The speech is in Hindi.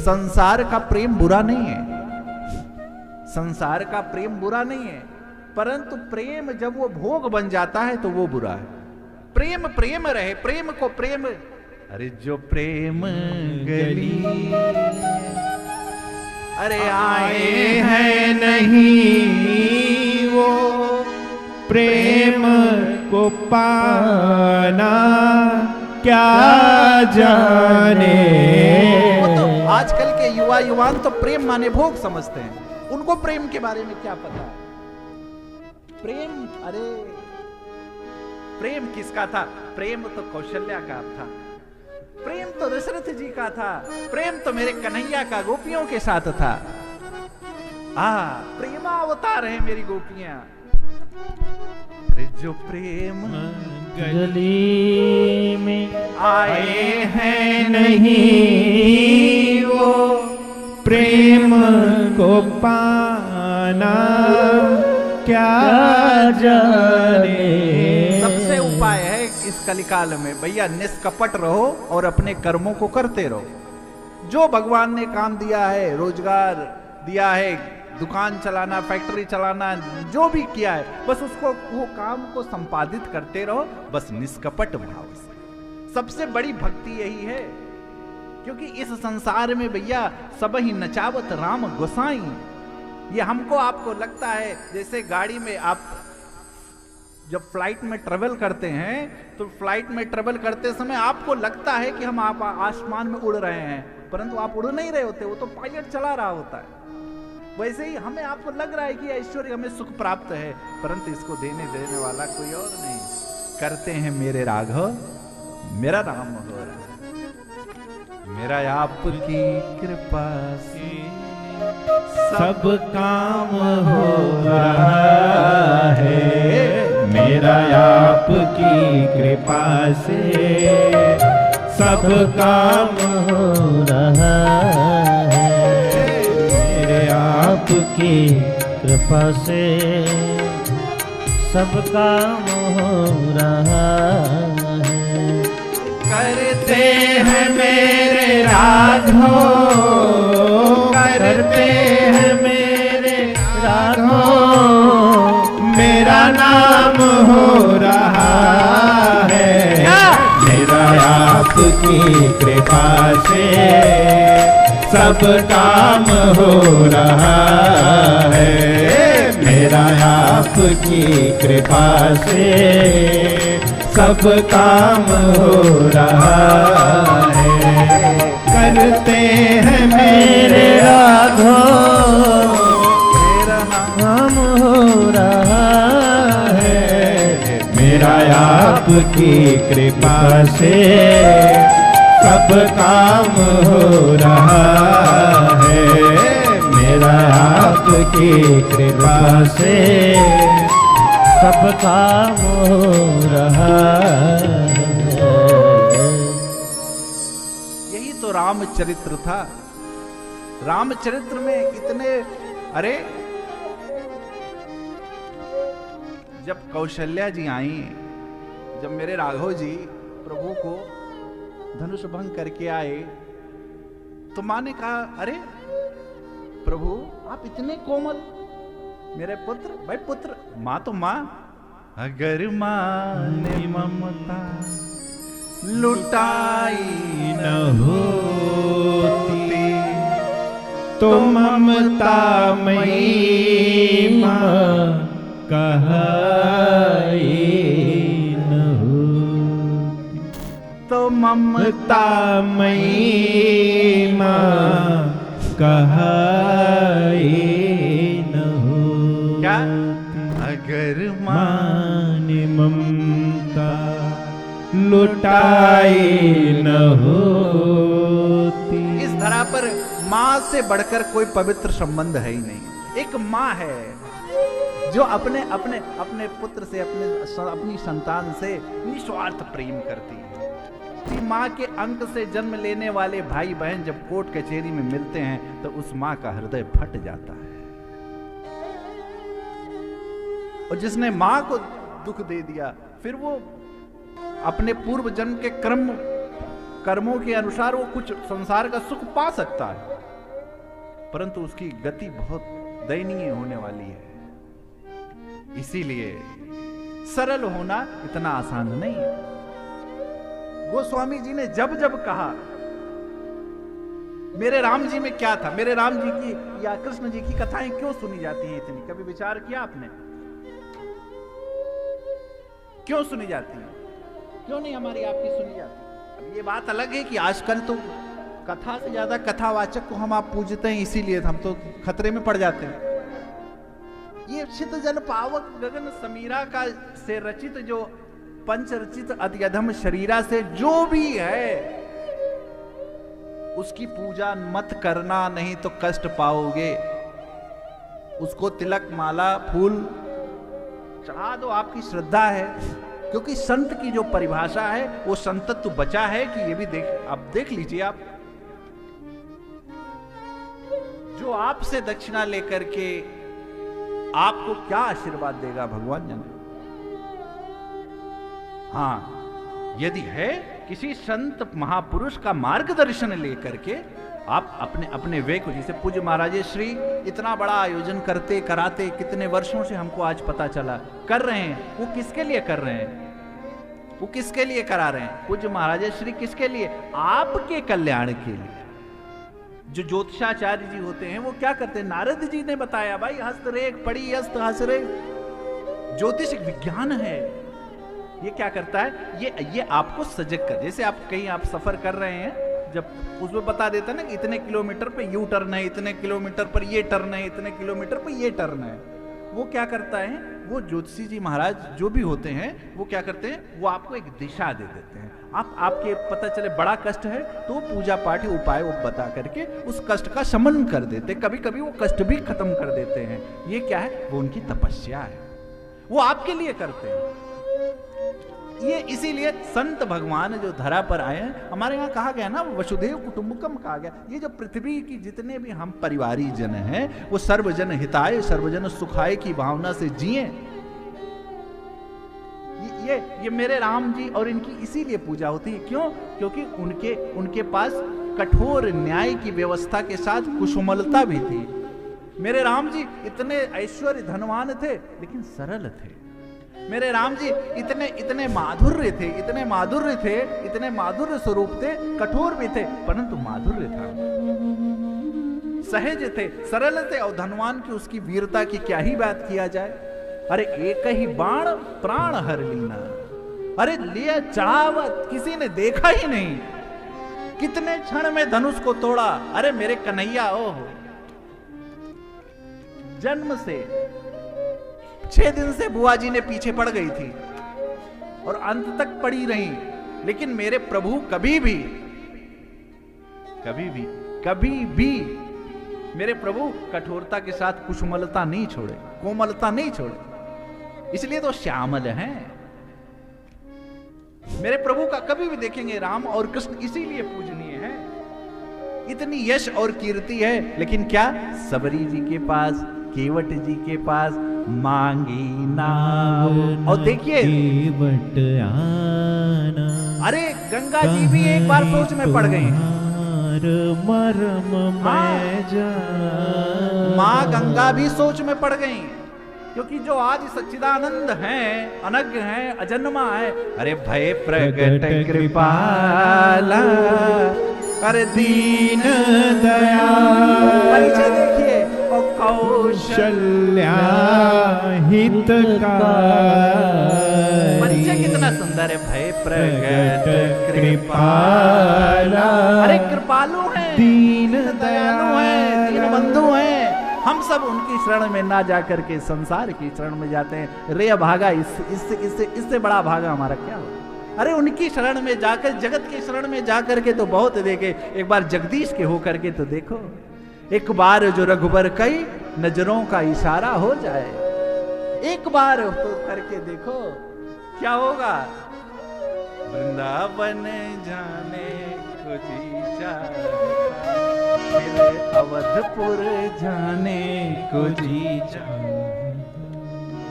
संसार का प्रेम बुरा नहीं है, संसार का प्रेम बुरा नहीं है, परंतु प्रेम जब वो भोग बन जाता है तो वो बुरा है। प्रेम प्रेम रहे, प्रेम को प्रेम, अरे जो प्रेम गली, अरे आए हैं नहीं वो प्रेम को पाना क्या जाने। वो तो आजकल के युवा युवान तो प्रेम माने भोग समझते हैं, उनको प्रेम के बारे में क्या पता है। प्रेम, अरे प्रेम किसका था? प्रेम तो कौशल्या का था, प्रेम तो दशरथ जी का था, प्रेम तो मेरे कन्हैया का गोपियों के साथ था। प्रेमावतार है मेरी गोपियां। अरे जो प्रेम गली में आए हैं नहीं वो प्रेम को पाना क्या जाने। सबसे उपाय है इस कलिकाल में भैया, निष्कपट रहो और अपने कर्मों को करते रहो। जो भगवान ने काम दिया है, रोजगार दिया है, दुकान चलाना, फैक्ट्री चलाना, जो भी किया है, बस उसको, वो काम को संपादित करते रहो, बस निष्कपट भाव से। सबसे बड़ी भक्ति यही है, क्योंकि इस संसार में भैया सब ही नचावत राम गोसाई। ये हमको आपको लगता है जैसे गाड़ी में आप जब फ्लाइट में ट्रेवल करते हैं तो फ्लाइट में ट्रेवल करते समय आपको लगता है कि हम आप आसमान में उड़ रहे हैं, परंतु आप उड़ नहीं रहे होते, वो तो पायलट चला रहा होता है। वैसे ही हमें आपको लग रहा है कि ऐश्वर्य हमें सुख प्राप्त है, परंतु इसको देने वाला कोई और नहीं। करते हैं मेरे राघव, मेरा नाम हो रहा है, मेरा आपकी कृपा से सब काम हो रहा है। मेरा आपकी कृपा से सब काम हो रहा है। मेरे आपकी कृपा से सब काम हो रहा है। करते हैं मेरे राघव, करते हैं मेरे राघव, मेरा नाम हो रहा है। मेरा आपकी कृपा से सब काम हो रहा है। मेरा आपकी कृपा से सब काम हो रहा है। करते हैं मेरे राघव, मेरा नाम हो रहा है। मेरा आपकी कृपा से सब काम हो रहा है। मेरा आपकी कृपा से सब काम हो रहा है। यही तो रामचरित्र था। रामचरित्र में इतने, अरे जब कौशल्या जी आई, जब मेरे राघव जी प्रभु को धनुष भंग करके आए, तो माँ ने कहा, अरे प्रभु आप इतने कोमल, मेरे पुत्र, भाई पुत्र, माँ तो माँ, अगर माँ ने ममता लुटाई न होती तो ममता मई माँ कहाई न होती। तो ममता मई माँ कहाई न होती। क्या? अगर माँ ने ममता लुटाई न होती। इस धरा पर माँ से बढ़कर कोई पवित्र संबंध है ही नहीं। एक माँ है जो अपने अपने अपने पुत्र से, अपनी संतान से निस्वार्थ प्रेम करती है। कि माँ के अंक से जन्म लेने वाले भाई बहन जब कोर्ट कचहरी में मिलते हैं तो उस माँ का हृदय फट जाता है। और जिसने माँ को दुख दे दिया, फिर वो अपने पूर्व जन्म के कर्मों के अनुसार वो कुछ संसार का सुख पा सकता है, परंतु उसकी गति बहुत दयनीय होने वाली है। इसीलिए सरल होना इतना आसान नहीं है। गोस्वामी जी ने जब जब कहा मेरे राम जी में क्या था, मेरे राम जी की या कृष्ण जी की कथाएं क्यों सुनी जाती हैं इतनी, कभी विचार किया आपने? क्यों सुनी जाती हैं? क्यों नहीं हमारी आपकी सुनी जाती? अब ये बात अलग है कि आजकल तो कथा से ज्यादा कथावाचक को हम आप पूजते हैं, इसीलिए हम तो खतरे में पड़ जाते हैं। ये चित जल पावक गगन समीरा का से रचित जो पंचरचित अत्यधम शरीरा से जो भी है उसकी पूजा मत करना, नहीं तो कष्ट पाओगे। उसको तिलक माला फूल चढ़ा दो, आपकी श्रद्धा है। क्योंकि संत की जो परिभाषा है वो संतत्व बचा है कि ये भी आप देख लीजिए। आप जो आपसे दक्षिणा लेकर के आपको क्या आशीर्वाद देगा भगवान जाने। हाँ, यदि है किसी संत महापुरुष का मार्गदर्शन लेकर के आप अपने अपने वे को, जैसे पूज्य महाराज श्री इतना बड़ा आयोजन करते कराते कितने वर्षों से हमको आज पता चला कर रहे हैं, वो किसके लिए कर रहे हैं? वो किसके लिए करा रहे हैं? पूज्य महाराज श्री किसके लिए? आपके कल्याण के लिए। जो ज्योतिषाचार्य जी होते हैं वो क्या करते हैं? नारद जी ने बताया भाई हस्तरेख पड़ी हस्त हसरे, ज्योतिष विज्ञान है। ये क्या करता है? ये आपको सजग कर, जैसे आप कहीं आप सफर कर रहे हैं, जब उसमें बता देता है ना कि इतने किलोमीटर पे यू टर्न है, इतने किलोमीटर पर ये टर्न है, इतने किलोमीटर पर ये टर्न है। वो क्या करता है? वो ज्योतिषी जी महाराज जो भी होते हैं वो क्या करते हैं? वो आपको एक दिशा दे देते हैं। आपके पता चले बड़ा कष्ट है तो पूजा पाठ उपाय वो बता करके उस कष्ट का शमन कर देते, कभी कभी वो कष्ट भी खत्म कर देते हैं। ये क्या है? वो उनकी तपस्या है, वो आपके लिए करते हैं। ये इसीलिए संत भगवान जो धरा पर आए हैं, हमारे यहाँ कहा गया ना वसुधैव कुटुंबकम कहा गया। ये जो पृथ्वी की जितने भी हम परिवारी जन हैं वो सर्वजन हिताय सर्वजन सुखाय की भावना से जिए। ये मेरे राम जी और इनकी इसीलिए पूजा होती है। क्यों? क्योंकि उनके पास कठोर न्याय की व्यवस्था के साथ कुसुमलता भी थी। मेरे राम जी इतने ऐश्वर्य धनवान थे लेकिन सरल थे। मेरे राम जी इतने माधुर्य थे, इतने माधुर्य स्वरूप थे, कठोर भी थे परंतु माधुर्य था, सहज थे, सरल थे। और धनवान की उसकी वीरता की क्या ही बात किया जाए। अरे एक ही बाण प्राण हर लीना, अरे लिया चढ़ावत किसी ने देखा ही नहीं, कितने क्षण में धनुष को तोड़ा। अरे मेरे कन्हैया, ओह जन्म से 6 दिन से बुआ जी ने पीछे पड़ गई थी और अंत तक पड़ी रही, लेकिन मेरे प्रभु कभी भी मेरे प्रभु कठोरता के साथ कुसुमलता नहीं छोड़े, कोमलता नहीं छोड़े, इसलिए तो श्यामल हैं। मेरे प्रभु का कभी भी देखेंगे राम और कृष्ण इसीलिए पूजनीय है। इतनी यश और कीर्ति है, लेकिन क्या सबरी जी के पास, केवट जी के पास मांगी नाव। और देखिए अरे गंगा जी भी एक बार सोच में पड़ गई। माँ गंगा भी सोच में पड़ गई, क्योंकि जो आज सच्चिदानंद हैं, अनज्ञ हैं, अजन्मा है। अरे भय प्रगट कृपाला, अरे दीन दयाल, परिचय देखिए, और कौशल्या हितकारी, परिचय कितना सुंदर है। भय प्रगट कृपाला, अरे कृपालु हैं, दीन दयालु हैं, दीन बंधु हैं। हम सब उनकी शरण में ना जाकर के संसार की शरण में जाते हैं। रे भागा, इससे बड़ा भागा हमारा क्या हो। अरे उनकी शरण में जाकर, जगत की शरण में जाकर के तो बहुत देखे। एक बार जगदीश के होकर के तो देखो, एक बार जो रघुबर कई नजरों का इशारा हो जाए, एक बार तो करके देखो क्या होगा। वृंदावन जाने को जी चाहता, अवधपुर जाने को जी चाहता,